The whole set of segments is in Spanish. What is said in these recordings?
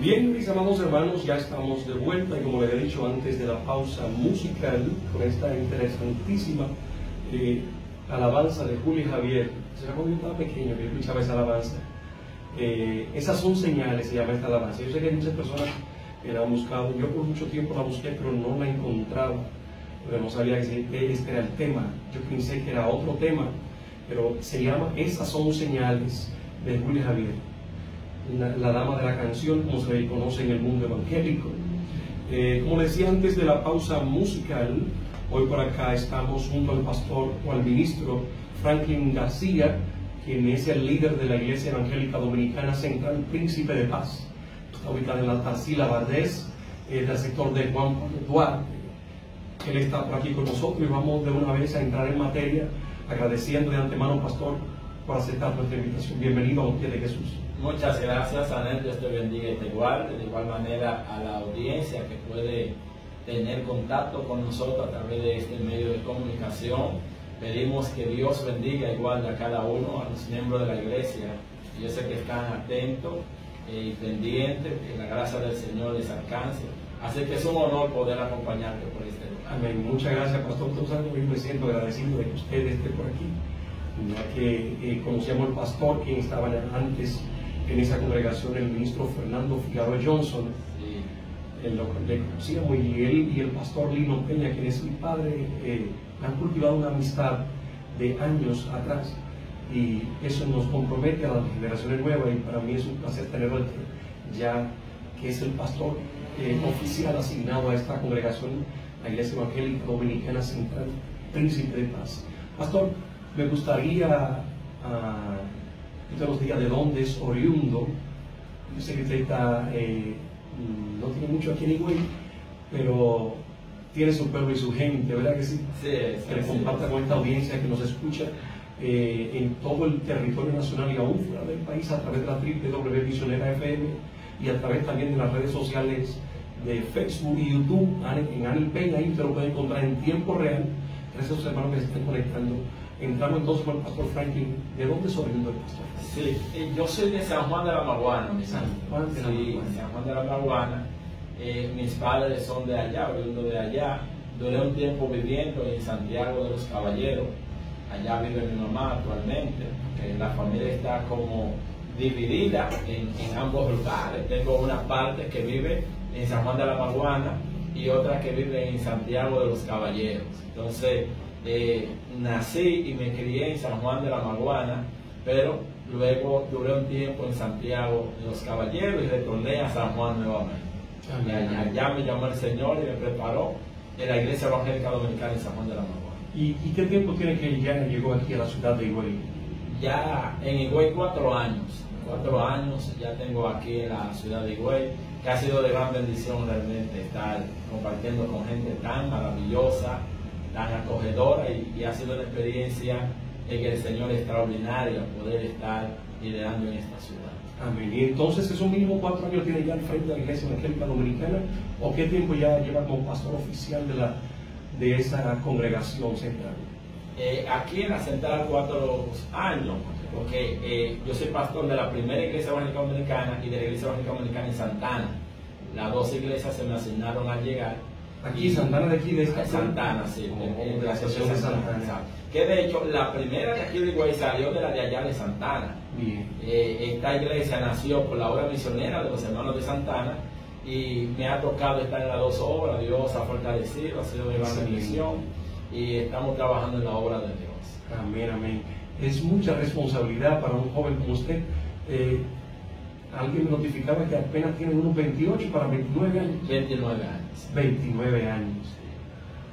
Bien, mis amados hermanos, ya estamos de vuelta y como les he dicho antes de la pausa musical, con esta interesantísima alabanza de Julio Javier. Será cuando yo estaba pequeño que yo escuchaba esa alabanza. Esas son señales, se llama esta alabanza. Yo sé que hay muchas personas que la han buscado. Yo por mucho tiempo la busqué, pero no la encontraba, pero no sabía que este era el tema. Yo pensé que era otro tema, pero se llama Esas son señales de Julio Javier, la dama de la canción, como se le conoce en el mundo evangélico. Como decía antes de la pausa musical, hoy por acá estamos junto al pastor o al ministro Franklin García, quien es el líder de la Iglesia Evangélica Dominicana Central Príncipe de Paz. Está ubicada en la Tarsila Valdés, del sector de Juan Pablo Duarte. Él está por aquí con nosotros y vamos de una vez a entrar en materia, agradeciendo de antemano, pastor, por aceptar nuestra invitación. Bienvenido a los pies de Jesús. Muchas gracias, Anel. Dios te bendiga y te guarde. De igual manera a la audiencia que puede tener contacto con nosotros a través de este medio de comunicación. Pedimos que Dios bendiga y guarde a cada uno, a los miembros de la iglesia. Yo sé que están atentos y pendientes, que la gracia del Señor les alcance. Así que es un honor poder acompañarte por este lugar. Amén. Muchas gracias, pastor. Yo me siento agradecido de que usted esté por aquí, ya que conocíamos al pastor, quien estaba antes en esa congregación, el ministro Fernando Figueroa Johnson. Sí. Le conocíamos, y él y el pastor Lino Peña, quien es mi padre, han cultivado una amistad de años atrás, y eso nos compromete a las generaciones nuevas, y para mí es un placer tenerlo ya que es el pastor oficial asignado a esta congregación, la Iglesia Evangélica Dominicana Central Príncipe de Paz. Pastor, me gustaría que usted nos diga de dónde es oriundo. Yo sé que usted está, no tiene mucho aquí en Higüey, pero tiene su pueblo y su gente, ¿verdad que sí? Sí, que le comparta con esta audiencia que nos escucha en todo el territorio nacional y aún fuera del país, a través de la www.misionera FM y a través también de las redes sociales de Facebook y YouTube, en Anel Peña. Ahí usted lo puede encontrar en tiempo real. Gracias a los hermanos que se están conectando. Entramos entonces con el pastor Franklin. ¿De dónde es oriundo el pastor? Sí, yo soy de San Juan de la Maguana, mi San Juan de la Maguana. San Juan de la Maguana. Mis padres son de allá, oriundo de allá. Duré un tiempo viviendo en Santiago de los Caballeros. Allá vive mi mamá actualmente. La familia está como dividida en ambos lugares. Tengo una parte que vive en San Juan de la Maguana y otra que vive en Santiago de los Caballeros. Entonces, nací y me crié en San Juan de la Maguana, pero luego duré un tiempo en Santiago de los Caballeros y retorné a San Juan nuevamente. Y allá me llamó el Señor y me preparó en la Iglesia Evangélica Dominicana en San Juan de la Maguana. ¿Y qué tiempo tiene que ya llegó aquí a la ciudad de Higüey? Ya en Higüey 4 años. 4 años ya tengo aquí en la ciudad de Higüey, que ha sido de gran bendición realmente estar compartiendo con gente tan maravillosa, tan acogedora, y ha sido una experiencia en el Señor extraordinaria poder estar liderando en esta ciudad. Amén. Y entonces, ¿esos mínimo 4 años tiene ya al frente de la Iglesia Evangélica Dominicana? ¿O qué tiempo ya lleva como pastor oficial de esa congregación central? Aquí en la central 4 años, porque yo soy pastor de la primera Iglesia Evangélica Dominicana y de la Iglesia Evangélica Dominicana en Santana. Las 2 iglesias se me asignaron al llegar. Aquí, Santana de aquí, de esta Santana, sí, de la estación de Santana. Que de hecho, la primera de aquí de Higüey salió de la de allá de Santana. Bien. Esta iglesia nació por la obra misionera de los hermanos de Santana y me ha tocado estar en las 2 obras. Dios ha fortalecido, ha sido de gran bendición y estamos trabajando en la obra de Dios. Amén, amén. Es mucha responsabilidad para un joven como usted. Alguien me notificaba que apenas tienen unos 28 para 29 años. 29 años. 29 años.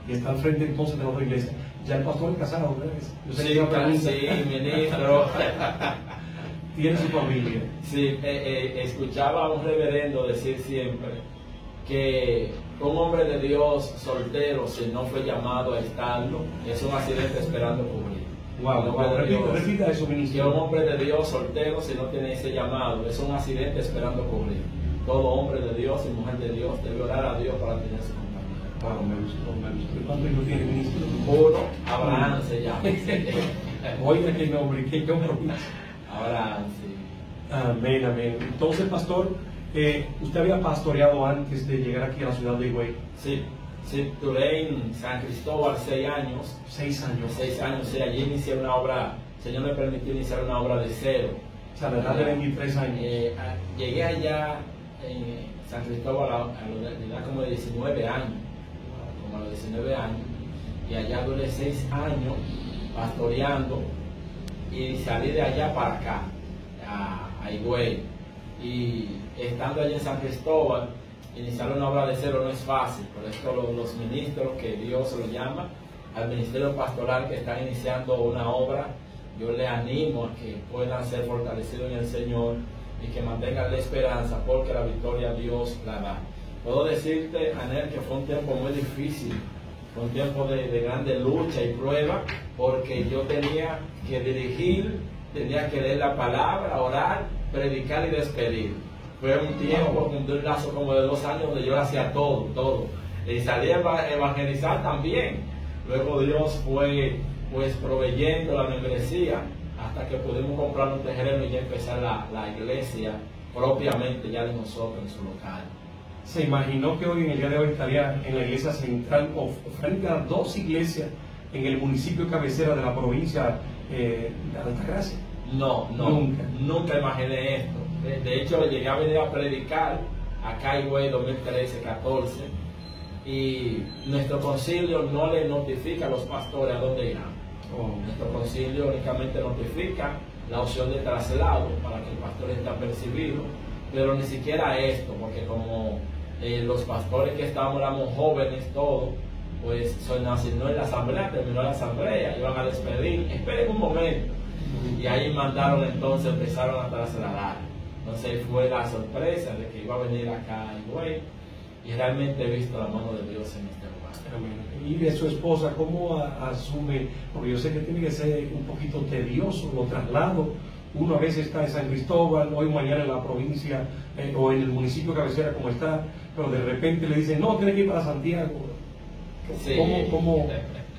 Y está al frente entonces de la otra iglesia. Ya el pastor es casado, ¿verdad? Yo sé Sí, ministro. Tiene su familia. Sí, escuchaba a un reverendo decir siempre que un hombre de Dios soltero, si no fue llamado a estarlo, es un accidente esperando cubrir. Repita eso, ministro. Que un hombre de Dios soltero, si no tiene ese llamado, es un accidente esperando cubrir. Todo hombre de Dios y mujer de Dios debe orar a Dios para tener su compañía. Wow, me gustó. ¿Cuántos hijos tiene, ministro? Uno, Abraham se llama. Oiga, qué nombre, qué compromiso. Abraham, sí. Amén, amén. Entonces, pastor, ¿Usted había pastoreado antes de llegar aquí a la ciudad de Higüey? Sí, sí, duré en San Cristóbal 6 años. 6 años. 6 años, sí, allí inicié una obra, el Señor me permitió iniciar una obra de cero. O sea, a la edad de 23 años. Llegué allá en San Cristóbal a la edad como de 19 años, como a los 19 años, y allá duré 6 años pastoreando y salí de allá para acá, a Higüey. Y estando allá en San Cristóbal, iniciar una obra de cero no es fácil, por esto los ministros que Dios los llama al ministerio pastoral que están iniciando una obra, yo les animo a que puedan ser fortalecidos en el Señor y que mantengan la esperanza, porque la victoria Dios la da. Puedo decirte, Anel, que fue un tiempo muy difícil, fue un tiempo de grande lucha y prueba, porque yo tenía que dirigir, tenía que leer la palabra, orar, predicar y despedir. Fue un tiempo, un lazo como de 2 años donde yo hacía todo. Y salí a evangelizar también. Luego Dios fue pues proveyendo la membresía hasta que pudimos comprar un terreno y ya empezar la iglesia propiamente ya de nosotros en su local. ¿Se imaginó que hoy, en el día de hoy, estaría en la iglesia central o frente a 2 iglesias en el municipio cabecera de la provincia de Altagracia? No, nunca imaginé esto. De hecho, llegué a venir a predicar acá en Higüey 2013-14 y nuestro concilio no le notifica a los pastores a dónde irán. Nuestro concilio únicamente notifica la opción de traslado para que el pastor esté apercibido, pero ni siquiera esto, porque como los pastores que estábamos éramos jóvenes todos, pues se nos asignó en la asamblea, terminó la asamblea, iban a despedir, esperen un momento, y ahí mandaron entonces, empezaron a trasladar. Entonces fue la sorpresa de que iba a venir acá a Higüey, y realmente he visto la mano de Dios en este lugar. Y de su esposa, ¿cómo asume? Porque yo sé que tiene que ser un poquito tedioso los traslados. Uno a veces está en San Cristóbal, hoy mañana en la provincia o en el municipio cabecera como está, pero de repente le dicen, no, tiene que ir para Santiago. Sí. ¿Cómo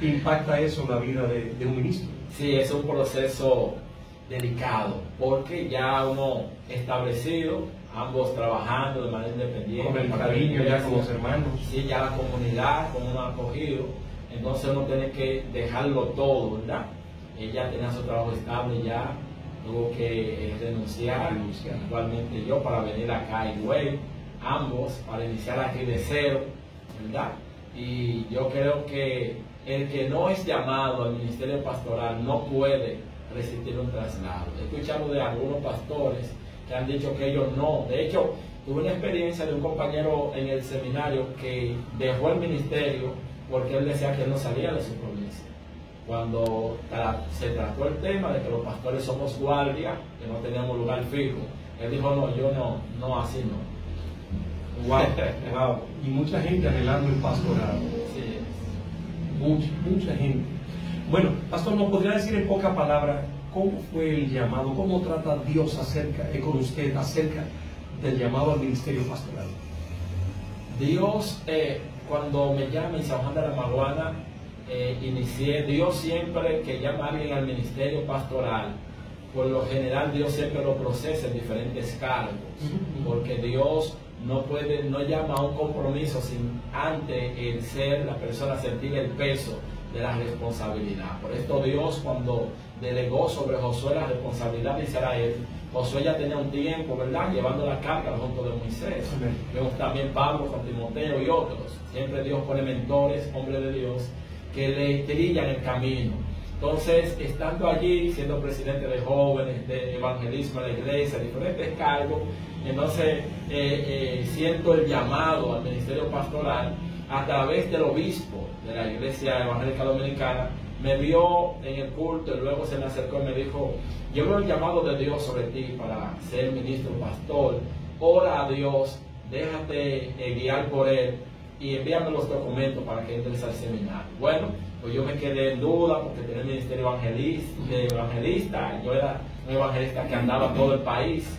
impacta eso la vida de un ministro? Sí, es un proceso delicado, porque ya uno establecido, ambos trabajando de manera independiente. Con el cariño ya con los hermanos. Sí, ya la comunidad, como uno ha acogido, entonces uno tiene que dejarlo todo, ¿verdad? Ella tenía su trabajo estable ya, tuvo que renunciar, igualmente yo, para venir acá a Higüey, ambos, para iniciar aquí de cero, ¿verdad? Y yo creo que el que no es llamado al ministerio pastoral no puede resistir un traslado. He escuchado de algunos pastores que han dicho que ellos no. De hecho, tuve una experiencia de un compañero en el seminario que dejó el ministerio porque él decía que él no salía de su provincia. Cuando se trató el tema de que los pastores somos guardia, que no teníamos lugar fijo, él dijo, no, yo no, así no. Wow. Y mucha gente anhelando el pastorado. Sí. Mucha gente. Bueno, pastor, ¿nos podría decir en poca palabra cómo fue el llamado? ¿Cómo trata Dios con usted acerca del llamado al ministerio pastoral? Dios, cuando me llama en San Juan de la Maguana, inicié, Dios siempre que llama a alguien al ministerio pastoral, por lo general Dios siempre lo procesa en diferentes cargos, porque Dios no llama a un compromiso sin antes la persona sentir el peso de la responsabilidad. Por esto Dios, cuando delegó sobre Josué la responsabilidad de Israel, Josué ya tenía un tiempo, ¿verdad?, llevando la carga junto de Moisés. Vemos también Pablo con Timoteo y otros. Siempre Dios pone mentores, hombres de Dios, que le trillan el camino. Entonces, estando allí, siendo presidente de jóvenes, de evangelismo en la iglesia, diferentes cargos, entonces siento el llamado al ministerio pastoral a través del obispo de la Iglesia Evangélica Dominicana. Me vio en el culto y luego se me acercó y me dijo, yo veo el llamado de Dios sobre ti para ser ministro pastor, ora a Dios, déjate guiar por Él y envíame los documentos para que entres al seminario. Bueno, pues yo me quedé en duda porque tenía el ministerio evangelista, yo era un evangelista que andaba todo el país,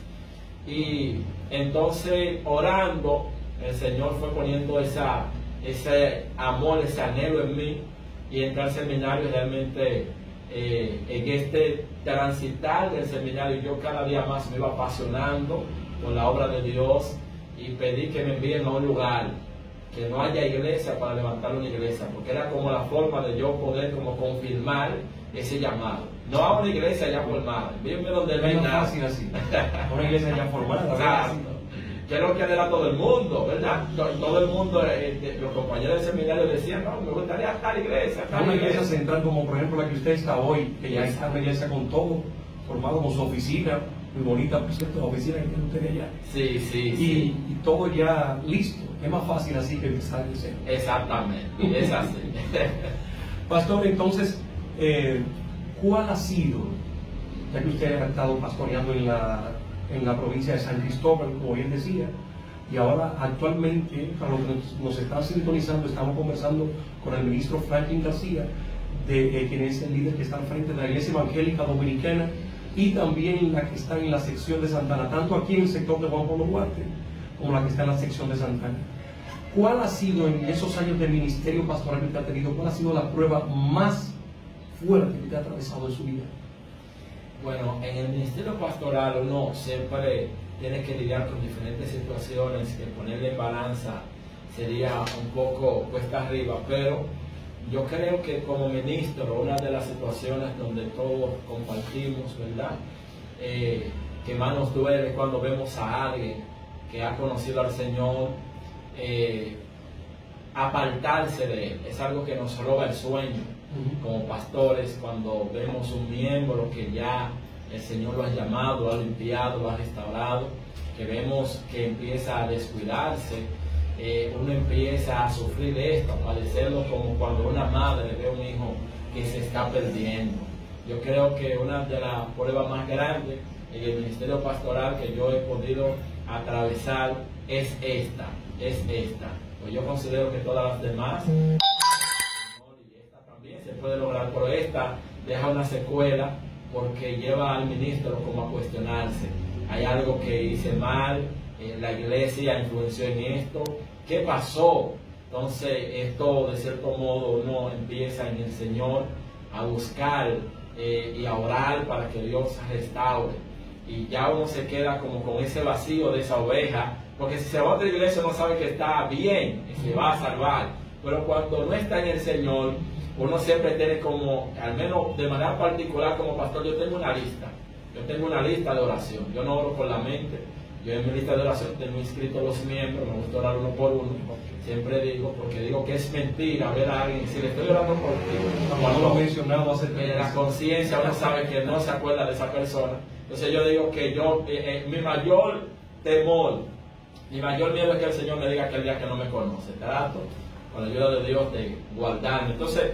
y entonces orando el Señor fue poniendo ese amor, ese anhelo en mí, y entré al seminario. Realmente en este transitar del seminario yo cada día más me iba apasionando por la obra de Dios y pedí que me envíen a un lugar, que no haya iglesia para levantar una iglesia, porque era como la forma de yo poder como confirmar ese llamado. No a una iglesia ya formada, envíenme donde no hay nada. Fácil así, una iglesia ya formada. Exacto. Que es lo que era todo el mundo, ¿verdad? Todo el mundo, los compañeros del seminario decían, no, me gustaría tal iglesia, tal Una iglesia iglesia. central como por ejemplo la que usted está hoy, que ya está una iglesia con todo, formado con su oficina, muy bonita, por cierto, la oficina que tiene usted allá. Sí, sí, sí. Y todo ya listo. Es más fácil así que empezar de cero. Exactamente, es así. Pastor, entonces, ¿cuál ha sido, ya que usted ha estado pastoreando en la provincia de San Cristóbal, como bien decía, y ahora actualmente, para los que nos están sintonizando, estamos conversando con el ministro Franklin García, quien es el líder que está al frente de la Iglesia Evangélica Dominicana y también la que está en la sección de Santana, tanto aquí en el sector de Juan Pablo Duarte como la que está en la sección de Santana. ¿Cuál ha sido en esos años de ministerio pastoral que usted ha tenido, cuál ha sido la prueba más fuerte que usted ha atravesado en su vida? Bueno, en el ministerio pastoral uno siempre tiene que lidiar con diferentes situaciones que ponerle en balanza sería un poco cuesta arriba, pero yo creo que como ministro, una de las situaciones donde todos compartimos, ¿verdad? Que más nos duele es cuando vemos a alguien que ha conocido al Señor apartarse de Él. Es algo que nos roba el sueño como pastores cuando vemos un miembro que ya el Señor lo ha llamado, lo ha limpiado, lo ha restaurado, que vemos que empieza a descuidarse. Uno empieza a sufrir esto, a padecerlo como cuando una madre ve a un hijo que se está perdiendo. Yo creo que una de las pruebas más grandes en el ministerio pastoral que yo he podido atravesar es esta. Pues yo considero que todas las demás, y esta también se puede lograr, pero esta deja una secuela porque lleva al ministro como a cuestionarse. Hay algo que hice mal, la iglesia influenció en esto, ¿qué pasó? Entonces esto de cierto modo uno empieza en el Señor a buscar y a orar para que Dios restaure, y ya uno se queda como con ese vacío de esa oveja, porque si se va a otra iglesia uno sabe que está bien, que se va a salvar, pero cuando no está en el Señor uno siempre tiene como, al menos de manera particular como pastor, yo tengo una lista de oración. Yo no oro por la mente, yo en mi lista de oración tengo inscritos los miembros, me gusta orar uno por uno, siempre digo, porque digo que es mentira ver a alguien, si le estoy orando por ti, Cuando lo he mencionado hace en la conciencia uno sabe que no se acuerda de esa persona. Entonces yo digo que yo, mi mayor temor, mi mayor miedo es que el Señor me diga aquel día que no me conoce. Trato, con la ayuda de Dios, de guardarme. Entonces,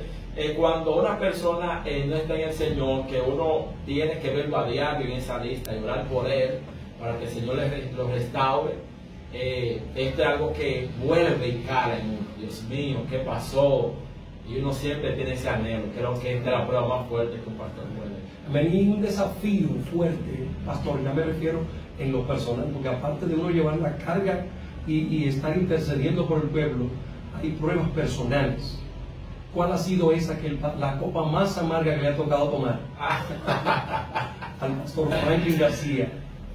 cuando una persona no está en el Señor, que uno tiene que verlo a diario en esa lista y orar por él, para que el Señor lo restaure, esto es algo que vuelve y cala en uno. Dios mío, ¿qué pasó? Y uno siempre tiene ese anhelo. Creo que esta es la prueba más fuerte que un pastor puede. Venía un desafío fuerte, pastor, ya me refiero en lo personal, porque aparte de uno llevar la carga y estar intercediendo por el pueblo, hay pruebas personales. ¿Cuál ha sido esa la copa más amarga que le ha tocado tomar al pastor Franklin García?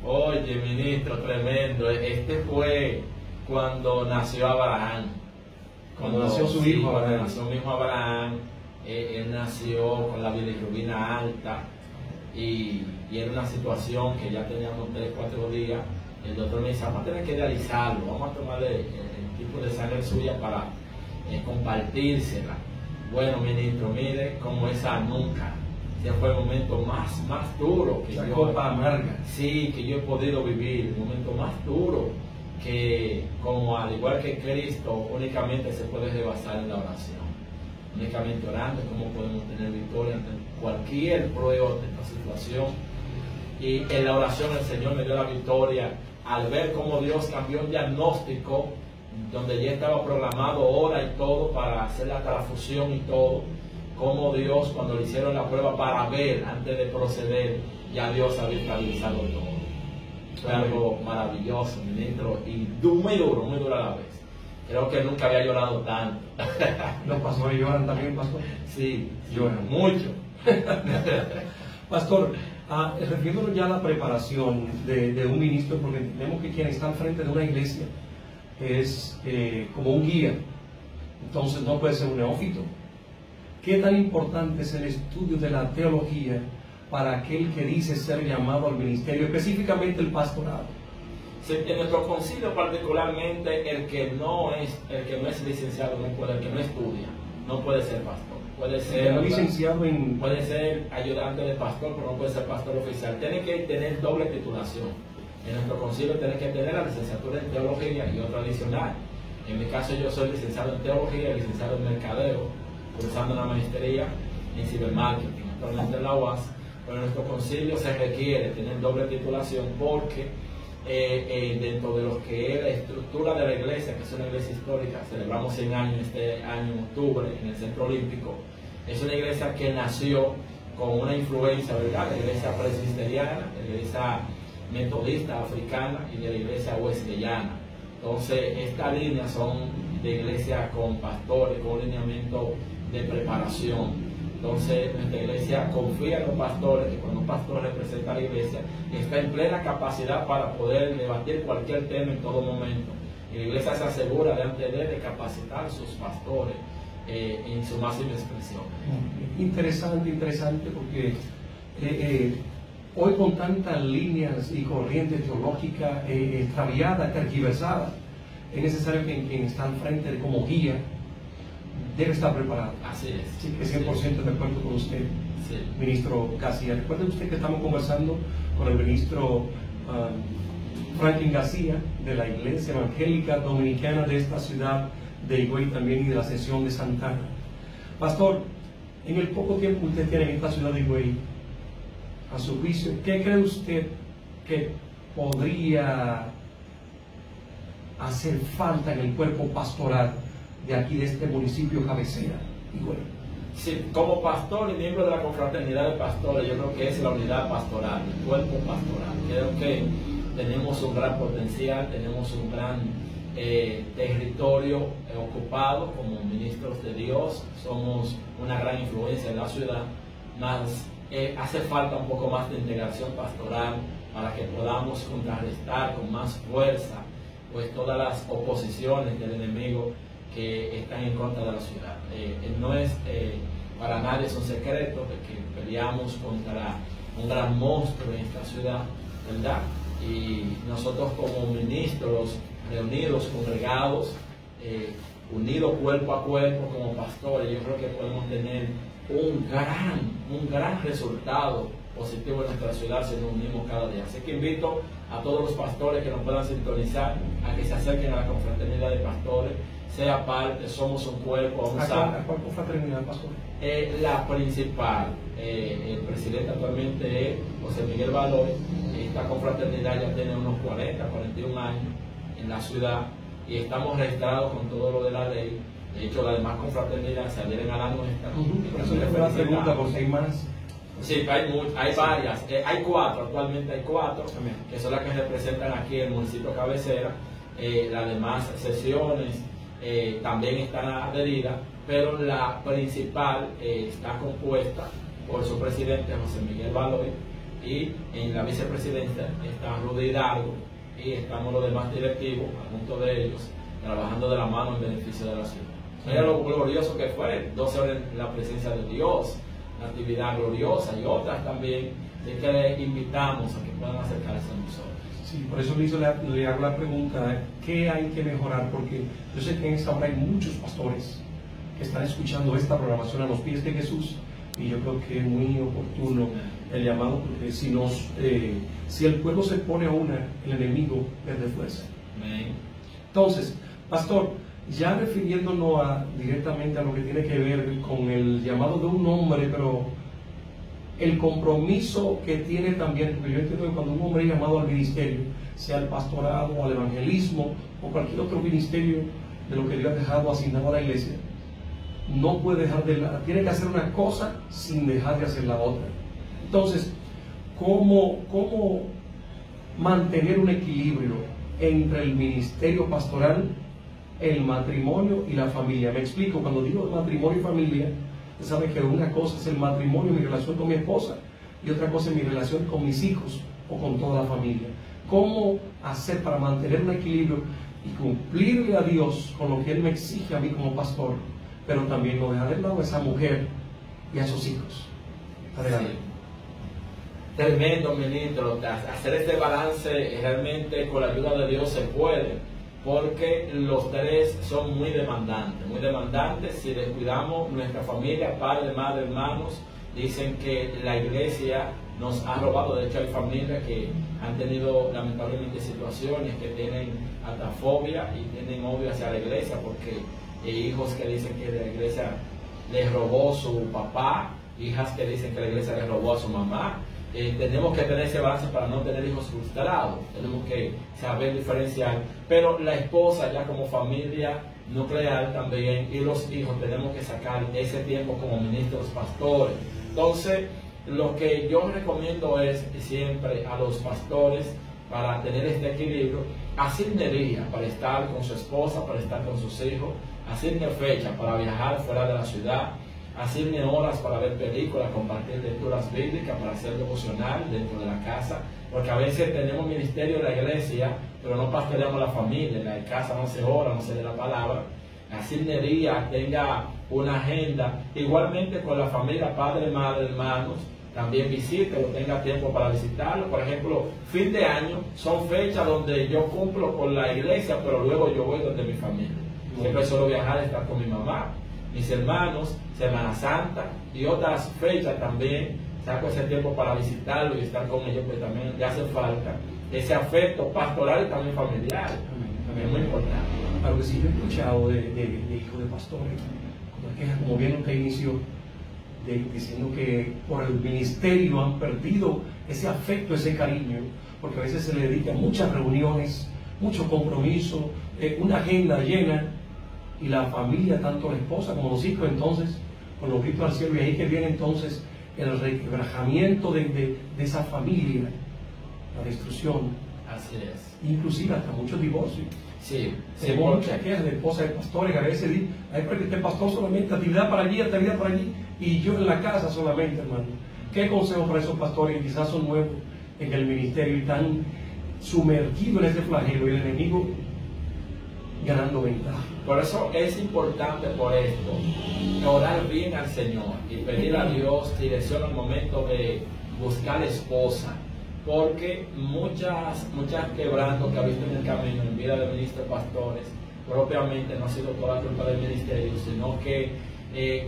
Oye, ministro, tremendo. Este fue cuando nació Abraham. Cuando nació su hijo Abraham. Cuando nació mi hijo Abraham, él nació con la bilirrubina alta y era una situación que ya teníamos 3-4 días. El doctor me dice, vamos a tener que realizarlo, vamos a tomarle el tipo de sangre suya para compartírsela. Bueno, ministro, mire cómo esa nunca. Ese fue el momento más duro que copa amarga. Sí, que yo he podido vivir. El momento más duro que, como al igual que Cristo, únicamente se puede rebasar en la oración. Únicamente orando, cómo podemos tener victoria ante cualquier prueba de esta situación. Y en la oración el Señor me dio la victoria al ver cómo Dios cambió un diagnóstico donde ya estaba programado hora y todo para hacer la transfusión y todo, como Dios cuando le hicieron la prueba para ver antes de proceder, ya Dios había estabilizado todo. Fue algo maravilloso, ministro, y muy duro a la vez. Creo que nunca había llorado tanto. ¿Los pastores lloran también, pastor? Sí, lloran mucho. Pastor, Refiriéndonos ya a la preparación de un ministro, porque entendemos que quien está al frente de una iglesia es como un guía, entonces no puede ser un neófito. ¿Qué tan importante es el estudio de la teología para aquel que dice ser llamado al ministerio, específicamente el pastorado? Sí, en nuestro concilio particularmente el que no es licenciado no puede, el que no estudia no puede ser pastor. Puede ser licenciado puede ser ayudante de pastor, pero no puede ser pastor oficial. Tiene que tener doble titulación. En nuestro concilio tiene que tener la licenciatura en teología y otra adicional. En mi caso yo soy licenciado en teología y licenciado en mercadeo, cursando una maestría en cibermarketing, actualmente en la UAS. Pero en nuestro concilio se requiere tener doble titulación porque dentro de lo que es la estructura de la iglesia, que es una iglesia histórica, celebramos 100 años este año en octubre en el Centro Olímpico. Es una iglesia que nació con una influencia, ¿verdad?, de la iglesia presbiteriana, de la iglesia metodista africana y de la iglesia wesleyana. Entonces, estas líneas son de iglesia con pastores, con un lineamiento de preparación. Entonces, nuestra iglesia confía en los pastores, que cuando un pastor representa a la iglesia, está en plena capacidad para poder debatir cualquier tema en todo momento. Y la iglesia se asegura de capacitar a sus pastores en su máxima expresión. Interesante, porque hoy con tantas líneas y corrientes teológicas extraviadas, tergiversadas, es necesario que quien está al frente como guía debe estar preparado. Así es. Sí, que 100% de acuerdo con usted, sí, ministro García. Recuerde usted que estamos conversando con el ministro Franklin García, de la Iglesia Evangélica Dominicana de esta ciudad de Higüey también y de la sección de Santana. Pastor, en el poco tiempo que usted tiene en esta ciudad de Higüey, a su juicio, ¿qué cree usted que podría hacer falta en el cuerpo pastoral de aquí, de este municipio cabecera, Higüey? Sí, como pastor y miembro de la confraternidad de pastores, yo creo que es la unidad pastoral, el cuerpo pastoral. Creo que tenemos un gran potencial, tenemos un gran territorio ocupado como ministros de Dios, somos una gran influencia en la ciudad, más hace falta un poco más de integración pastoral para que podamos contrarrestar con más fuerza pues todas las oposiciones del enemigo que están en contra de la ciudad. No es para nadie es un secreto de que peleamos contra un gran monstruo en esta ciudad, ¿verdad? Y nosotros como ministros reunidos, congregados, unidos cuerpo a cuerpo como pastores, yo creo que podemos tener un gran resultado positivo en nuestra ciudad si nos unimos cada día. Así que invito a todos los pastores que nos puedan sintonizar a que se acerquen a la confraternidad de pastores, sea parte, somos un cuerpo. ¿A cuál confraternidad, pastor? La principal, el presidente actualmente es José Miguel Baloy. Esta confraternidad ya tiene unos 41 años en la ciudad y estamos registrados con todo lo de la ley. De hecho, las demás confraternidades se adhieren a la nuestra. Por eso le fue la pregunta, por si hay más. Sí, hay varias, hay 4, actualmente hay 4, que son las que representan aquí el municipio cabecera. Las demás sesiones también están adheridas, pero la principal está compuesta por su presidente José Miguel Baloy, y en la vicepresidencia está Rudy Hidalgo, y estamos los demás directivos, junto de ellos, trabajando de la mano en beneficio de la ciudad. Mira lo glorioso que fue, 12 horas en la presencia de Dios, una actividad gloriosa y otras también, así que les invitamos a que puedan acercarse a nosotros. Sí, por eso le hago la pregunta, ¿qué hay que mejorar? Porque yo sé que en esta hora hay muchos pastores que están escuchando esta programación a los pies de Jesús, y yo creo que es muy oportuno el llamado, porque si el pueblo se pone a una, el enemigo pierde fuerza. Amén. Entonces, pastor, ya refiriéndonos directamente a lo que tiene que ver con el llamado de un hombre, pero el compromiso que tiene también, porque yo entiendo que cuando un hombre es llamado al ministerio, sea al pastorado, al evangelismo o cualquier otro ministerio de lo que Dios ha dejado asignado a la iglesia, no puede dejar tiene que hacer una cosa sin dejar de hacer la otra. Entonces, ¿cómo mantener un equilibrio entre el ministerio pastoral, el matrimonio y la familia? Me explico, cuando digo matrimonio y familia, usted sabe que una cosa es el matrimonio, mi relación con mi esposa, y otra cosa es mi relación con mis hijos o con toda la familia. ¿Cómo hacer para mantener un equilibrio y cumplirle a Dios con lo que Él me exige a mí como pastor, pero también no dejar de lado a esa mujer y a sus hijos? Adelante. Sí. Tremendo, ministro. Hacer este balance realmente con la ayuda de Dios se puede, porque los tres son muy demandantes, muy demandantes. Si descuidamos nuestra familia, padre, madre, hermanos, dicen que la iglesia nos ha robado. De hecho, hay familias que han tenido lamentablemente situaciones que tienen hasta fobia y tienen odio hacia la iglesia, porque hay hijos que dicen que la iglesia les robó su papá, hijas que dicen que la iglesia les robó a su mamá. Tenemos que tener ese balance para no tener hijos frustrados, tenemos que saber diferenciar, pero la esposa ya como familia nuclear también, y los hijos tenemos que sacar ese tiempo como ministros pastores. Entonces, lo que yo recomiendo es siempre a los pastores, para tener este equilibrio, asigne día para estar con su esposa, para estar con sus hijos, asigne fecha para viajar fuera de la ciudad, asigne horas para ver películas, compartir lecturas bíblicas, para hacer devocional dentro de la casa, porque a veces tenemos ministerio en la iglesia, pero no pastoreamos la familia, en la casa no se ora, no se lee la palabra. Asigne día, tenga una agenda, igualmente con la familia, padre, madre, hermanos, también visite o tenga tiempo para visitarlo. Por ejemplo, fin de año son fechas donde yo cumplo con la iglesia, pero luego yo voy donde mi familia. Siempre suelo viajar, estar con mi mamá, mis hermanos, Semana Santa y otras fechas también. Saco ese tiempo para visitarlo y estar con ellos, pues también le hace falta ese afecto pastoral y también familiar. También es muy importante. Claro que sí, yo he escuchado de hijos de pastores, como bien usted inició, diciendo que por el ministerio han perdido ese afecto, ese cariño, porque a veces se le dedican muchas reuniones, mucho compromiso, una agenda llena, y la familia, tanto la esposa como los hijos, entonces, con los gritos al cielo, y ahí que viene entonces el requebrajamiento de esa familia, la destrucción. Así es. Inclusive hasta muchos divorcios. Sí, Se muchas quejas de esposas de pastores que a veces dicen, ay, porque este pastor solamente actividad para allí, actividad para allí, y yo en la casa solamente, hermano. ¿Qué consejo para esos pastores que quizás son nuevos en el ministerio y están sumergidos en ese flagelo y el enemigo ganando ventaja? Por eso es importante por esto, orar bien al Señor y pedir a Dios dirección al momento de buscar esposa, porque muchas quebrantos que ha visto en el camino en vida de ministros pastores, propiamente no ha sido toda culpa del ministerio, sino que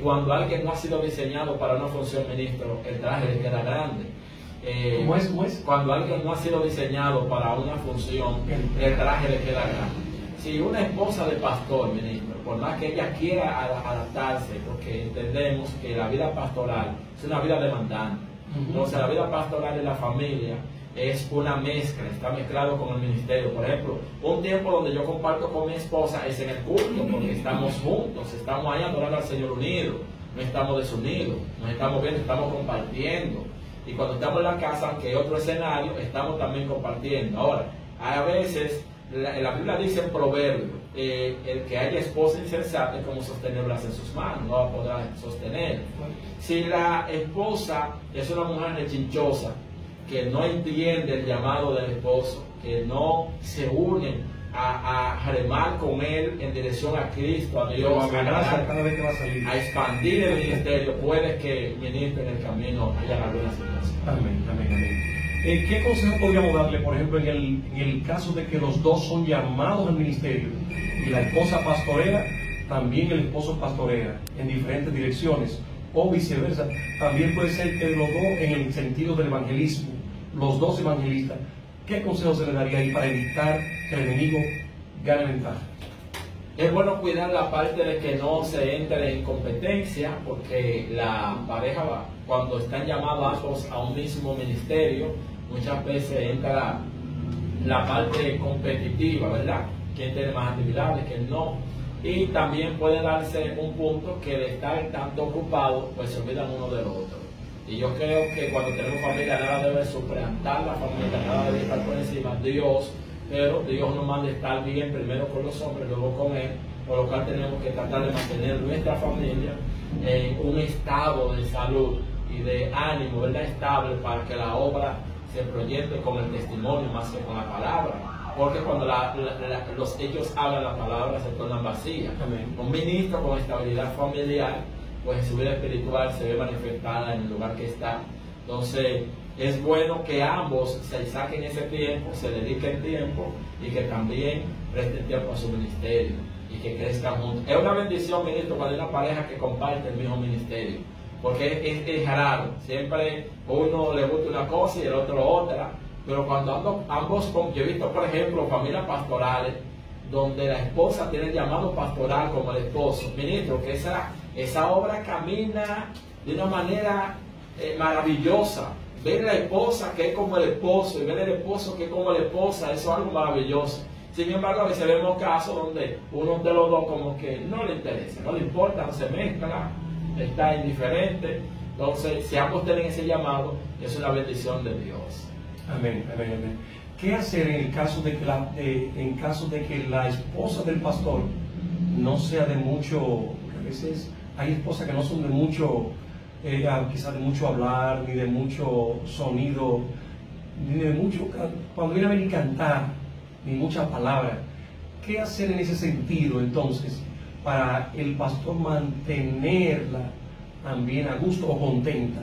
cuando alguien no ha sido diseñado para una función ministro, el traje le queda grande. ¿Cómo es? Cuando alguien no ha sido diseñado para una función, el traje le queda grande. Si una esposa de pastor, ministro, por más que ella quiera adaptarse, porque entendemos que la vida pastoral es una vida demandante. Entonces la vida pastoral de la familia es una mezcla, está mezclado con el ministerio. Por ejemplo, un tiempo donde yo comparto con mi esposa es en el culto, porque estamos juntos, estamos ahí adorando al Señor unidos, no estamos desunidos, nos estamos viendo, estamos compartiendo. Y cuando estamos en la casa, aunque hay otro escenario, estamos también compartiendo. Ahora, a veces, la Biblia dice en Proverbios, el que haya esposa insensata es como sostenerlas en sus manos, no va a poder sostener. Si la esposa es una mujer rechinchosa, que no entiende el llamado del esposo, que no se une a remar con él en dirección a Cristo, a Dios, cada vez que va a salir, a expandir el ministerio, puede que ministre en el camino haya alguna situación. Amén, amén, amén. ¿Qué consejo podríamos darle, por ejemplo, en el caso de que los dos son llamados al ministerio y la esposa pastorea, también el esposo pastorea en diferentes direcciones, o viceversa? También puede ser que los dos, en el sentido del evangelismo, los dos evangelistas. ¿Qué consejo se le daría ahí para evitar que el enemigo gane ventaja? Es bueno cuidar la parte de que no se entre en competencia, porque la pareja, cuando están llamados ambos a un mismo ministerio, muchas veces entra la parte competitiva, ¿verdad? ¿Quién tiene más actividades, quién no? Y también puede darse un punto que de estar tanto ocupado, pues se olvidan uno del otro. Y yo creo que cuando tenemos familia, nada debe suplantar la familia, nada debe estar por encima de Dios, pero Dios nos manda estar bien primero con los hombres, luego con Él, por lo cual tenemos que tratar de mantener nuestra familia en un estado de salud y de ánimo, ¿verdad?, estable para que la obra se proyecte con el testimonio más que con la palabra. Porque cuando los hechos hablan, las palabras se tornan vacías. Amén. Un ministro con estabilidad familiar, pues en su vida espiritual se ve manifestada en el lugar que está. Entonces, es bueno que ambos se saquen ese tiempo, se dediquen tiempo y que también presten tiempo a su ministerio y que crezcan juntos. Es una bendición, ministro, cuando hay una pareja que comparte el mismo ministerio, porque es raro. Siempre uno le gusta una cosa y el otro otra, pero cuando ambos, yo he visto, por ejemplo, familias pastorales donde la esposa tiene el llamado pastoral como el esposo. Ministro, que esa obra camina de una manera maravillosa. Ver la esposa que es como el esposo y ver el esposo que es como la esposa, eso es algo maravilloso. Sin embargo, a veces vemos casos donde uno de los dos como que no le interesa, no le importa, no se mezcla, está indiferente. Entonces, si ambos tienen ese llamado, es una bendición de Dios. Amén, amén, amén. ¿Qué hacer en el caso de que la esposa del pastor no sea de mucho, a veces hay esposas que no son de mucho, quizás de mucho hablar, ni de mucho sonido, ni de mucho, cuando viene a venir cantar, ni muchas palabras? ¿Qué hacer en ese sentido entonces para el pastor mantenerla también a gusto o contenta?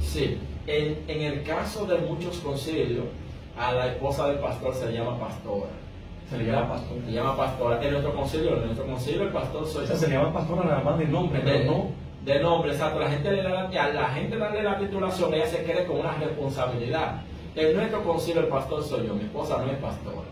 Sí, en el caso de muchos concilios, a la esposa del pastor se le llama pastora. Se le llama pastora. Se llama pastora. En nuestro concilio el pastor soy. O sea, se le llama pastora nada más de nombre, pero no. De nombre, exacto. La gente darle la titulación, ella se cree con una responsabilidad. En nuestro concilio el pastor soy yo, mi esposa no es pastora.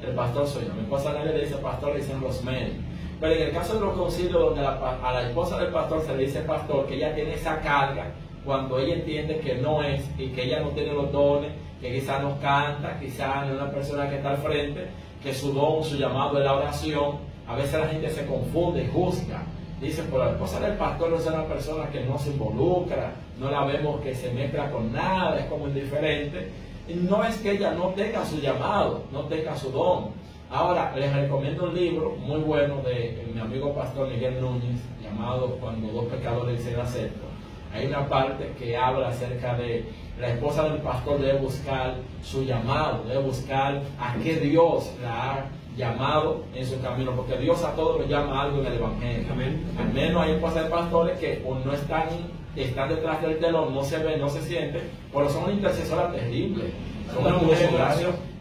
El pastor soy yo. Mi esposa nadie le dice pastor, le dicen Rosemary. Pero en el caso de los concilios donde a la esposa del pastor se le dice pastor, que ella tiene esa carga cuando ella entiende que no es y que ella no tiene los dones, que quizás no canta, quizás no es una persona que está al frente, que su don, su llamado es la oración. A veces la gente se confunde y juzga. Dice, por la esposa del pastor no es una persona que no se involucra, no la vemos que se mezcla con nada, es como indiferente. Y no es que ella no tenga su llamado, no tenga su don. Ahora, les recomiendo un libro muy bueno de mi amigo pastor Miguel Núñez, llamado Cuando dos pecadores dicen acepto. Hay una parte que habla acerca de la esposa del pastor debe buscar su llamado, debe buscar a qué Dios la ha llamado en su camino, porque Dios a todos nos llama algo en el Evangelio. Amén. Al menos hay esposas de pastores que no están detrás del telón, no se ven, no se sienten, pero son una intercesora terrible. Son una mujer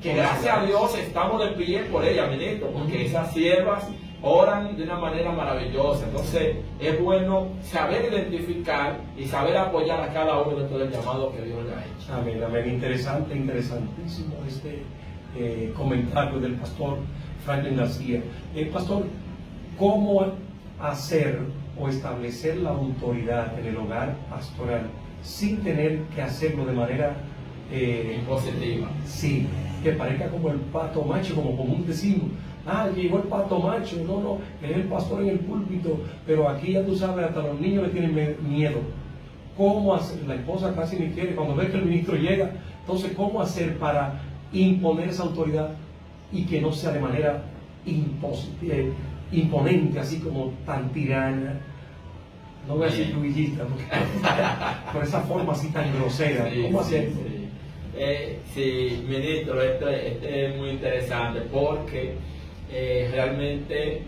que gracias a Dios estamos de pie por ella, ministro, porque esas siervas oran de una manera maravillosa. Entonces es bueno saber identificar y saber apoyar a cada uno dentro del llamado que Dios le ha hecho. Amén, amén. Interesante, interesantísimo este comentario del pastor Franklin García. Pastor, ¿cómo hacer o establecer la autoridad en el hogar pastoral sin tener que hacerlo de manera positiva? Sí, que parezca como el pato macho, como común decimos. Llegó el pato macho, no, es el pastor en el púlpito, pero aquí ya tú sabes, hasta los niños le tienen miedo. ¿Cómo hacer? La esposa casi ni quiere, cuando ve que el ministro llega. Entonces, ¿cómo hacer para imponer esa autoridad y que no sea de manera imponente, así como tan tirana? No voy a decir lujillista, por esa forma así tan grosera. ¿Cómo hacerlo? Sí, ministro, esto es muy interesante porque realmente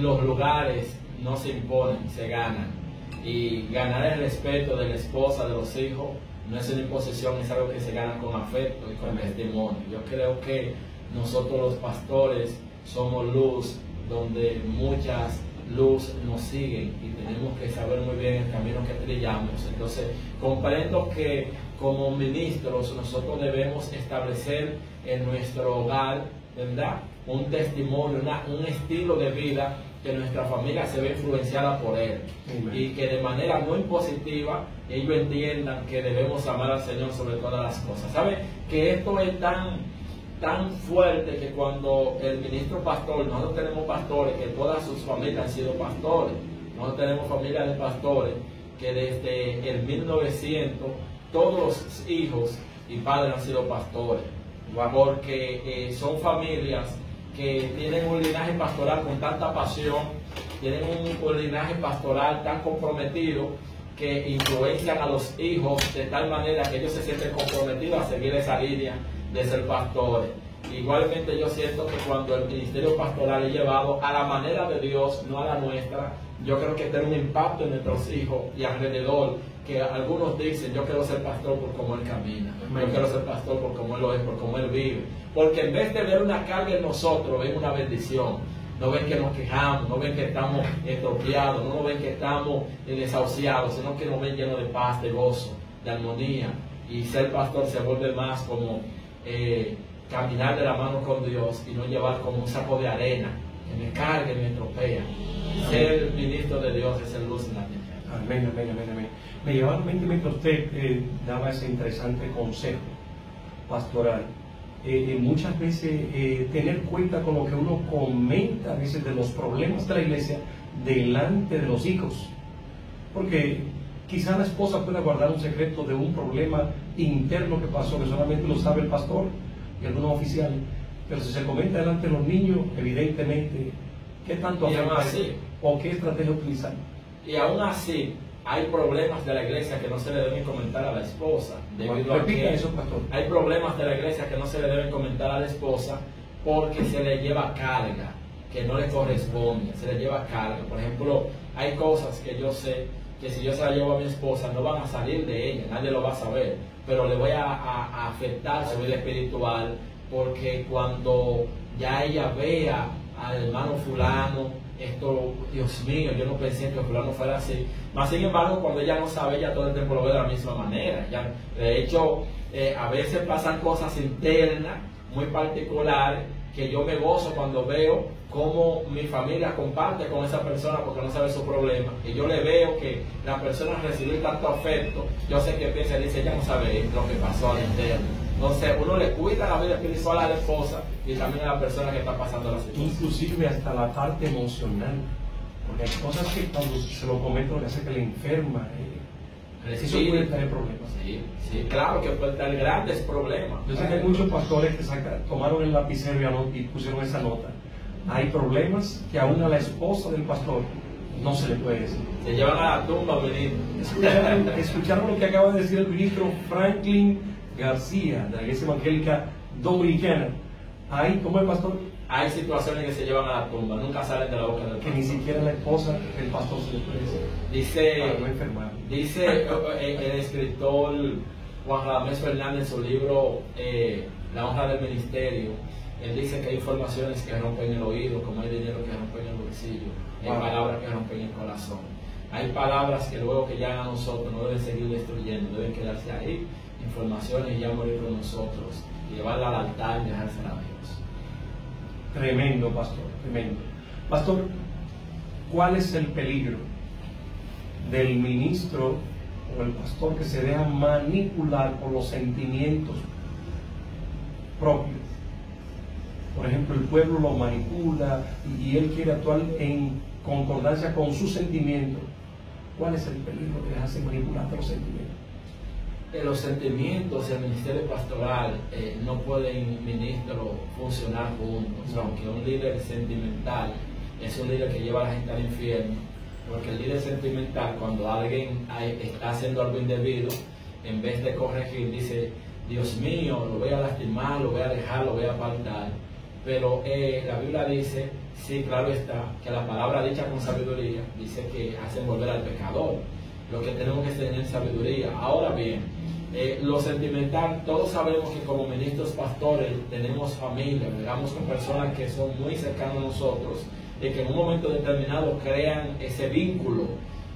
los lugares no se imponen, se ganan. Y ganar el respeto de la esposa, de los hijos, no es una imposición, es algo que se gana con afecto y con testimonio. Yo creo que nosotros los pastores somos luz, donde muchas luz nos siguen y tenemos que saber muy bien el camino que trillamos. Entonces, comprendo que como ministros nosotros debemos establecer en nuestro hogar, ¿verdad?, un testimonio, un estilo de vida que nuestra familia se ve influenciada por él. Amen. Y que de manera muy positiva ellos entiendan que debemos amar al Señor sobre todas las cosas. ¿Sabe? Que esto es tan fuerte que cuando el ministro pastor, nosotros tenemos pastores que todas sus familias han sido pastores. Nosotros tenemos familias de pastores que desde el 1900 todos los hijos y padres han sido pastores, porque son familias que tienen un linaje pastoral con tanta pasión, tienen un linaje pastoral tan comprometido que influencian a los hijos de tal manera que ellos se sienten comprometidos a seguir esa línea de ser pastores. Igualmente yo siento que cuando el ministerio pastoral es llevado a la manera de Dios, no a la nuestra, yo creo que tiene un impacto en nuestros hijos y alrededor, que algunos dicen, yo quiero ser pastor por cómo él camina, yo quiero ser pastor por cómo él lo es, por cómo él vive, porque en vez de ver una carga en nosotros, ven una bendición. No ven que nos quejamos, no ven que estamos estropeados, no ven que estamos desahuciados, sino que nos ven llenos de paz, de gozo, de armonía. Y ser pastor se vuelve más como caminar de la mano con Dios y no llevar como un saco de arena que me cargue, me estropea. Ser ministro de Dios es ser luz en la tierra. Amén, amén, amén, amén. Me llevaba a la mente mientras usted daba ese interesante consejo pastoral. Muchas veces tener cuenta con lo que uno comenta a veces de los problemas de la iglesia delante de los hijos, porque quizá la esposa pueda guardar un secreto de un problema interno que pasó, que solamente lo sabe el pastor y algunos oficiales, pero si se comenta delante de los niños, evidentemente, ¿qué tanto afecta o qué estrategia utilizar? Y aún así hay problemas de la iglesia que no se le deben comentar a la esposa. Debido a que eso, pastor. Hay problemas de la iglesia que no se le deben comentar a la esposa porque se le lleva carga que no le corresponde, se le lleva carga. Por ejemplo, hay cosas que yo sé que si yo se la llevo a mi esposa no van a salir de ella, nadie lo va a saber, pero le voy a afectar su vida espiritual, porque cuando ya ella vea al hermano fulano, esto, Dios mío, yo no pensé que fulano fuera así. Más sin embargo, cuando ella no sabe, ella todo el tiempo lo ve de la misma manera. Ya, de hecho, a veces pasan cosas internas muy particulares que yo me gozo cuando veo cómo mi familia comparte con esa persona porque no sabe su problema. Y yo le veo que la persona recibe tanto afecto, yo sé que piensa y dice, ella no sabe lo que pasó al interno. Entonces uno le cuida la vida espiritual a la esposa y también a la persona que está pasando la situación. Inclusive hasta la parte emocional, porque hay cosas que cuando se lo comento le hace que le enferma. Eso puede traer problemas. Sí, sí, claro que puede traer grandes problemas. Yo sé que hay muchos pastores que tomaron el lapicero y pusieron esa nota. Hay problemas que aún a la esposa del pastor no se le puede decir. Se llevan a la tumba, ministro. Escucharon lo que acaba de decir el ministro Franklin García, de la Iglesia Evangélica Dominicana. Ahí, ¿cómo el pastor? Hay situaciones que se llevan a la tumba, nunca salen de la boca del pastor. Que ni siquiera la esposa del pastor se le puede decir. Dice el escritor Juan Radamés Fernández en su libro La honra del ministerio. Él dice que hay informaciones que rompen el oído, como hay dinero que rompen el bolsillo, hay palabras que rompen el corazón. Hay palabras que luego que llegan a nosotros no deben seguir destruyendo, deben quedarse ahí, informaciones y ya morir con nosotros, llevarla al altar y dejársela a Dios. Tremendo, pastor, tremendo. Pastor, ¿cuál es el peligro del ministro o el pastor que se deja manipular por los sentimientos propios? Por ejemplo, el pueblo lo manipula y él quiere actuar en concordancia con sus sentimientos. ¿Cuál es el peligro de dejarse manipular por los sentimientos? Los sentimientos y el ministerio pastoral no pueden, ministro, funcionar juntos. No. Aunque un líder sentimental es un líder que lleva a la gente al infierno, porque el líder sentimental, cuando alguien está haciendo algo indebido, en vez de corregir, dice, Dios mío, lo voy a lastimar, lo voy a dejar, lo voy a apartar. Pero la Biblia dice, sí, claro está, que la palabra dicha con sabiduría dice que hacen volver al pecador. Lo que tenemos que tener sabiduría. Ahora bien, lo sentimental, todos sabemos que como ministros pastores tenemos familia, llegamos con personas que son muy cercanas a nosotros y que en un momento determinado crean ese vínculo.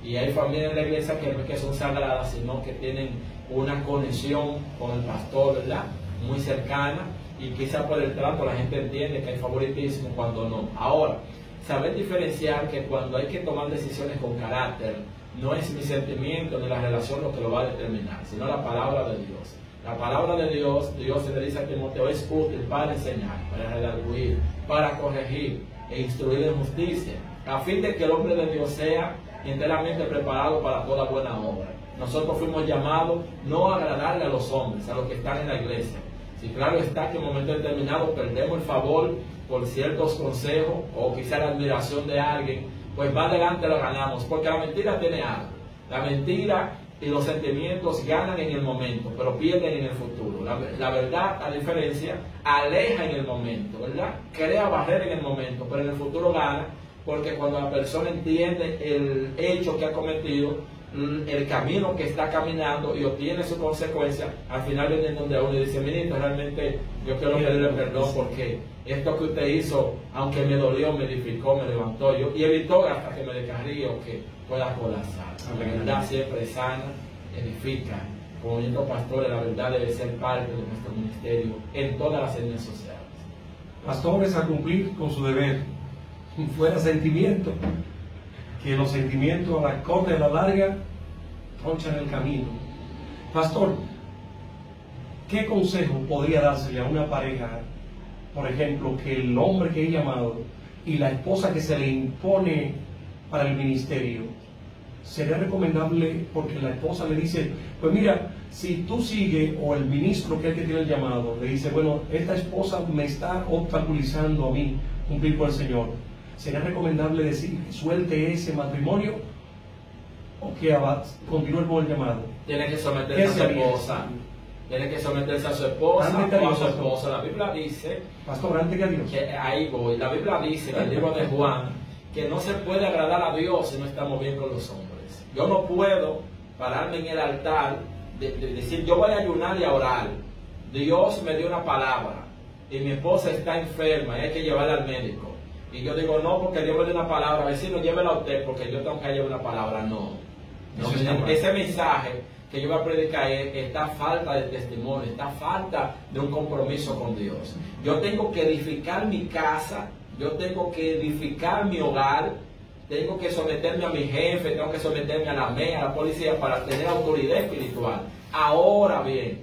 Y hay familias en la iglesia que no es que son sagradas, sino que tienen una conexión con el pastor, ¿verdad? Muy cercana, y quizá por el trato la gente entiende que hay favoritismo cuando no. Ahora, saber diferenciar que cuando hay que tomar decisiones con carácter, no es mi sentimiento ni la relación lo que lo va a determinar, sino la palabra de Dios. La palabra de Dios, Dios se le dice a Timoteo, es útil para enseñar, para redarguir, para corregir e instruir en justicia, a fin de que el hombre de Dios sea enteramente preparado para toda buena obra. Nosotros fuimos llamados no a agradarle a los hombres, a los que están en la iglesia. Si claro está que en un momento determinado perdemos el favor por ciertos consejos o quizá la admiración de alguien, pues más adelante lo ganamos, porque la mentira tiene algo. La mentira y los sentimientos ganan en el momento, pero pierden en el futuro. La verdad, a diferencia, aleja en el momento, ¿verdad? Crea barrera en el momento, pero en el futuro gana, porque cuando la persona entiende el hecho que ha cometido, el camino que está caminando y obtiene su consecuencia, al final viene donde uno y dice: ministro, realmente yo quiero pedirle perdón porque esto que usted hizo, aunque me dolió, me edificó, me levantó y evitó hasta que me descarríe o que pueda colapsar. La verdad siempre es sana, edifica. Como movimiento pastores, la verdad debe ser parte de nuestro ministerio en todas las etnias sociales. Pastores a cumplir con su deber, fuera sentimiento, que los sentimientos a la corta y a la larga tronchan el camino. Pastor, ¿qué consejo podría dársele a una pareja, por ejemplo, que el hombre que es llamado y la esposa que se le impone para el ministerio? Sería recomendable, porque la esposa le dice: pues mira, si tú sigues, o el ministro que es el que tiene el llamado le dice: bueno, esta esposa me está obstaculizando a mí cumplir con el Señor. ¿Sería recomendable decir que suelte ese matrimonio o que continúe con el llamado? Tiene que someterse a su esposa. Tiene que someterse a su esposa o a su esposo. La Biblia dice, pastor, antes que a Dios. Ahí voy. La Biblia dice en el libro de Juan que no se puede agradar a Dios si no estamos bien con los hombres. Yo no puedo pararme en el altar de decir: yo voy a ayunar y a orar. Dios me dio una palabra y mi esposa está enferma y hay que llevarla al médico. Y yo digo: no, porque Dios me dio una palabra, vecino, llévela a usted porque yo tengo que llevar una palabra. No. Ese mensaje que yo voy a predicar está falta de testimonio, está falta de un compromiso con Dios. Yo tengo que edificar mi casa, yo tengo que edificar mi hogar, tengo que someterme a mi jefe, tengo que someterme a la MEA, a la policía, para tener autoridad espiritual. Ahora bien,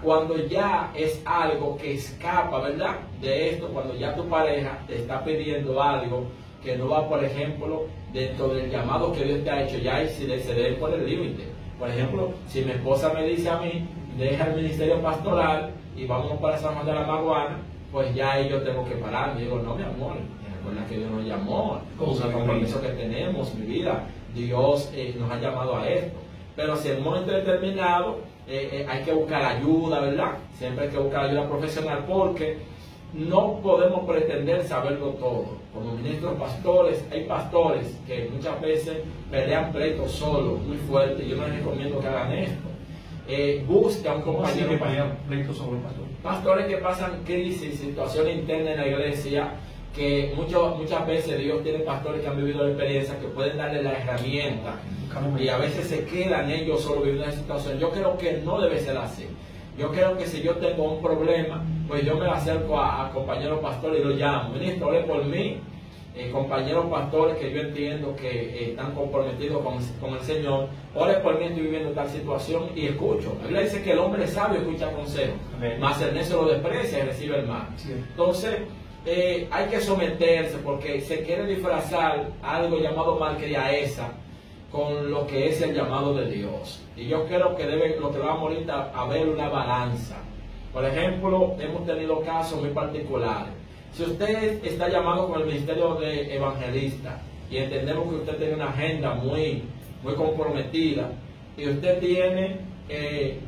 cuando ya es algo que escapa, ¿verdad?, de esto, cuando ya tu pareja te está pidiendo algo que no va, por ejemplo, dentro del llamado que Dios te ha hecho, ya se debe por el límite. Por ejemplo, si mi esposa me dice a mí: deja el ministerio pastoral y vámonos para San Juan de la Maguana, pues ya ahí yo tengo que parar. Me digo: no, mi amor, recuerda que Dios nos llamó, con el compromiso que tenemos, mi vida, Dios nos ha llamado a esto. Pero si en un momento determinado hay que buscar ayuda, ¿verdad? Siempre hay que buscar ayuda profesional, porque no podemos pretender saberlo todo. Como ministros pastores, hay pastores que muchas veces pelean pleitos solos, muy fuertes, y yo no les recomiendo que hagan esto. Busca un compañero. Que pelean pleitos solo, pastor? Pastores que pasan crisis, situaciones internas en la iglesia, que muchas veces Dios tiene pastores que han vivido la experiencia, que pueden darle la herramienta, y a veces se quedan ellos solo viviendo esa situación. Yo creo que no debe ser así. Yo creo que si yo tengo un problema, pues yo me acerco a compañeros pastores y lo llamo: ministro, ore por mí. Compañeros pastores que yo entiendo que están comprometidos con el Señor, ore por mí, estoy viviendo tal situación, y escucho. La Biblia dice que el hombre sabio escucha consejos, mas el necio lo desprecia y recibe el mal. Sí. Entonces, hay que someterse, porque se quiere disfrazar algo llamado malcriadeza con lo que es el llamado de Dios. Y yo creo que lo que vamos ahorita a ver, una balanza. Por ejemplo, hemos tenido casos muy particulares. Si usted está llamado con el ministerio de evangelista y entendemos que usted tiene una agenda muy comprometida, y usted tiene,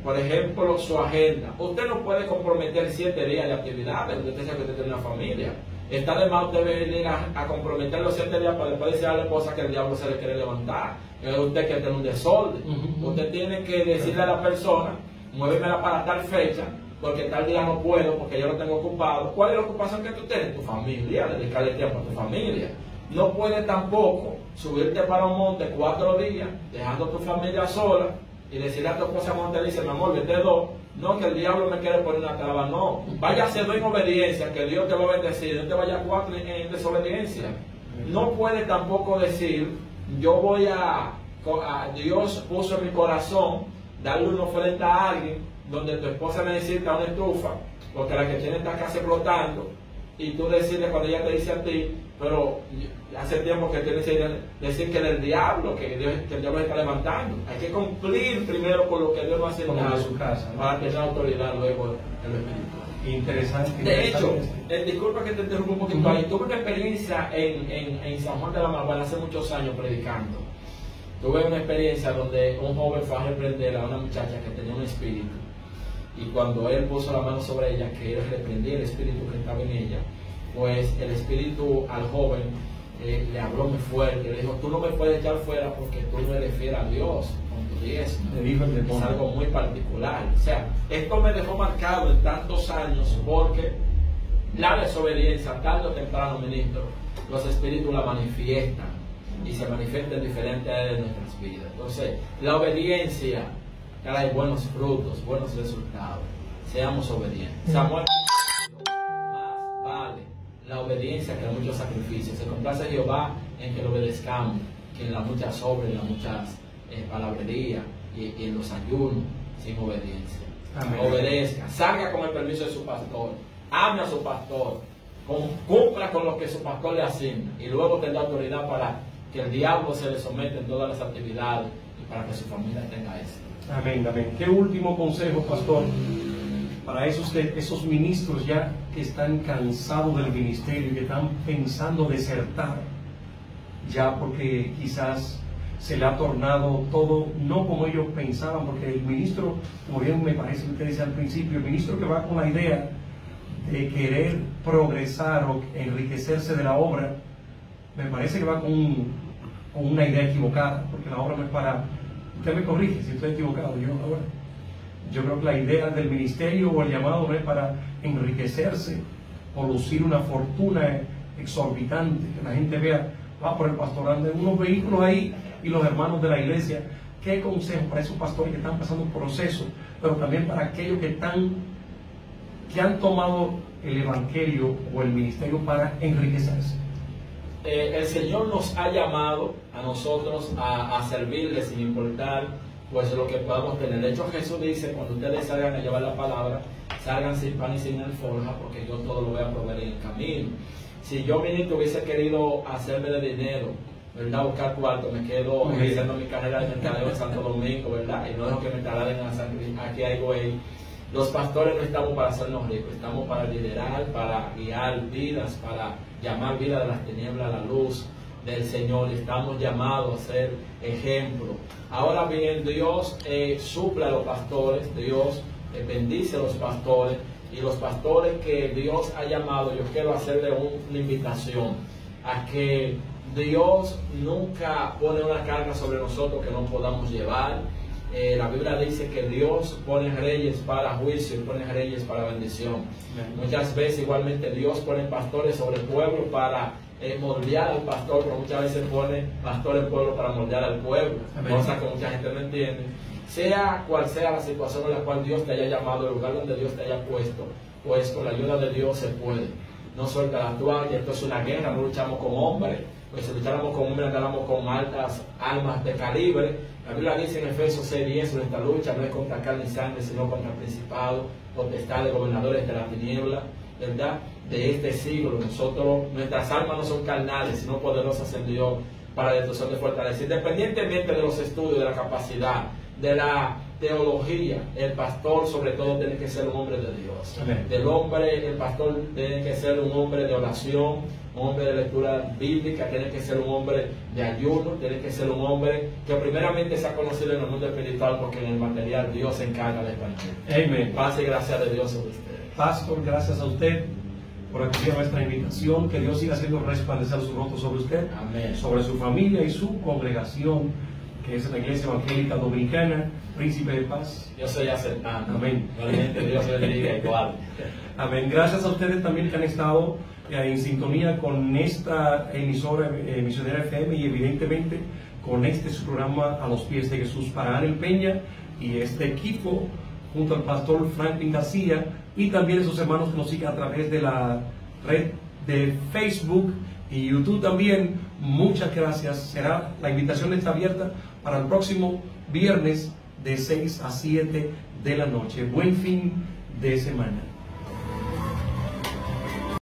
por ejemplo, su agenda, usted no puede comprometer 7 días de actividades, usted sabe que usted tiene una familia. Está de más usted venir a comprometer los 7 días para después decir a la esposa que el diablo se le quiere levantar. Usted que tiene un desorden. Usted tiene que decirle a la persona: muévemela para tal fecha, porque tal día no puedo, porque yo lo tengo ocupado. ¿Cuál es la ocupación que tú tienes? Tu familia, dedicarle tiempo a tu familia. No puedes tampoco subirte para un monte 4 días, dejando a tu familia sola, y decirle a tu esposa cuando te dice: mi amor, vete 2. No, que el diablo me quiere poner una traba. No, vaya a hacer 2 en obediencia, que Dios te va a bendecir. No te vaya a 4 en desobediencia. No puedes tampoco decir: yo voy Dios puso en mi corazón darle una ofrenda a alguien donde tu esposa necesita una estufa, porque la que tiene está casi explotando, y tú decides, cuando ella te dice a ti: pero hace tiempo que tienes que decir que es del diablo, que el diablo está levantando. Hay que cumplir primero con lo que Dios no hace en su casa, ¿no?, para tener autoridad luego en lo espiritual. Interesante. De hecho, disculpa que te interrumpa un poquito ahí. Tuve una experiencia en San Juan de la Maguana hace muchos años predicando. Tuve una experiencia donde un joven fue a reprender a una muchacha que tenía un espíritu, y cuando él puso la mano sobre ella, que él reprendía el espíritu que estaba en ella, pues el espíritu al joven le habló muy fuerte, le dijo: tú no me puedes echar fuera porque tú no eres fiel a Dios con tu diezmo. Le dijo el demonio. Es algo muy particular. O sea, esto me dejó marcado en tantos años, porque la desobediencia, tarde o temprano, ministro, los espíritus la manifiestan, y se manifiesta en diferentes áreas de nuestras vidas. Entonces, la obediencia trae buenos frutos, buenos resultados. Seamos obedientes. Samuel, más vale la obediencia que muchos sacrificios. Se complace Jehová en que lo obedezcamos, que en las muchas obras, en las muchas palabrerías y en los ayunos, sin obediencia. Amén. Obedezca, salga con el permiso de su pastor, ame a su pastor, cumpla con lo que su pastor le asigna, y luego tendrá autoridad para que el diablo se le someta en todas las actividades y para que su familia tenga éxito. Amén, amén. ¿Qué último consejo, pastor, para esos ministros ya que están cansados del ministerio y que están pensando desertar, ya porque quizás se le ha tornado todo no como ellos pensaban? Porque el ministro, como bien me parece que usted dice al principio, el ministro que va con la idea de querer progresar o enriquecerse de la obra, me parece que va con una idea equivocada, porque la obra no es para... Usted me corrige si estoy equivocado. Yo creo que la idea del ministerio o el llamado no es para enriquecerse o lucir una fortuna exorbitante, que la gente vea: va por el pastor, anda en unos vehículos ahí, y los hermanos de la iglesia. ¿Qué consejo para esos pastores que están pasando un proceso, pero también para aquellos que han tomado el evangelio o el ministerio para enriquecerse? El Señor nos ha llamado a nosotros a servirle sin importar pues lo que podamos tener. De hecho, Jesús dice: cuando ustedes salgan a llevar la palabra, salgan sin pan y sin alforja, porque yo todo lo voy a proveer en el camino. Si yo, ministro, hubiese querido hacerme de dinero, ¿verdad?, buscar cuarto, me quedo realizando mi carrera de mercadeo en Santo Domingo, ¿verdad?, y no dejo que me trasladen a San Luis, aquí hay güey. Los pastores no estamos para hacernos ricos, estamos para liderar, para guiar vidas, para llamar vida de las tinieblas a la luz del Señor. Estamos llamados a ser ejemplo. Ahora bien, Dios suple a los pastores, Dios bendice a los pastores, y los pastores que Dios ha llamado, yo quiero hacerle una invitación a que Dios nunca pone una carga sobre nosotros que no podamos llevar. La Biblia dice que Dios pone reyes para juicio y pone reyes para bendición. Muchas veces igualmente Dios pone pastores sobre el pueblo para moldear al pastor, pero muchas veces pone pastor en pueblo para moldear al pueblo. Cosa que mucha gente no entiende. Sea cual sea la situación en la cual Dios te haya llamado, el lugar donde Dios te haya puesto, pues con la ayuda de Dios se puede. No suelta la toalla. Esto es una guerra, no luchamos con hombres, pues si lucháramos con hombres andáramos con altas armas de calibre. La Biblia dice en Efesios 6:10: nuestra lucha no es contra carne y sangre, sino contra principados, potestades, gobernadores de la tiniebla, ¿verdad?, de este siglo. Nuestras armas no son carnales, sino poderosas en Dios para la destrucción de fortaleza. Independientemente de los estudios, de la capacidad, de la teología, el pastor sobre todo tiene que ser un hombre de Dios. Amén. El pastor tiene que ser un hombre de oración, un hombre de lectura bíblica, tiene que ser un hombre de ayuno, tiene que ser un hombre que primeramente sea conocido en el mundo espiritual, porque en el material Dios se encarga de evangelio. Amén. Paz y gracia de Dios sobre ustedes. Pastor, gracias a usted por acudir a nuestra invitación. Que Dios siga haciendo resplandecer su rostro sobre usted, amén, sobre su familia y su congregación, que es la Iglesia Evangélica Dominicana, Príncipe de Paz. Yo soy aceptando. Amén. Realmente Dios le bendiga igual. Amén. Gracias a ustedes también que han estado en sintonía con esta emisora misionera FM, y evidentemente con este su programa A los Pies de Jesús, para Anel Peña y este equipo, junto al pastor Franklin García, y también esos hermanos que nos siguen a través de la red de Facebook y YouTube también. Muchas gracias. La invitación está abierta para el próximo viernes de 6 a 7 de la noche. Buen fin de semana.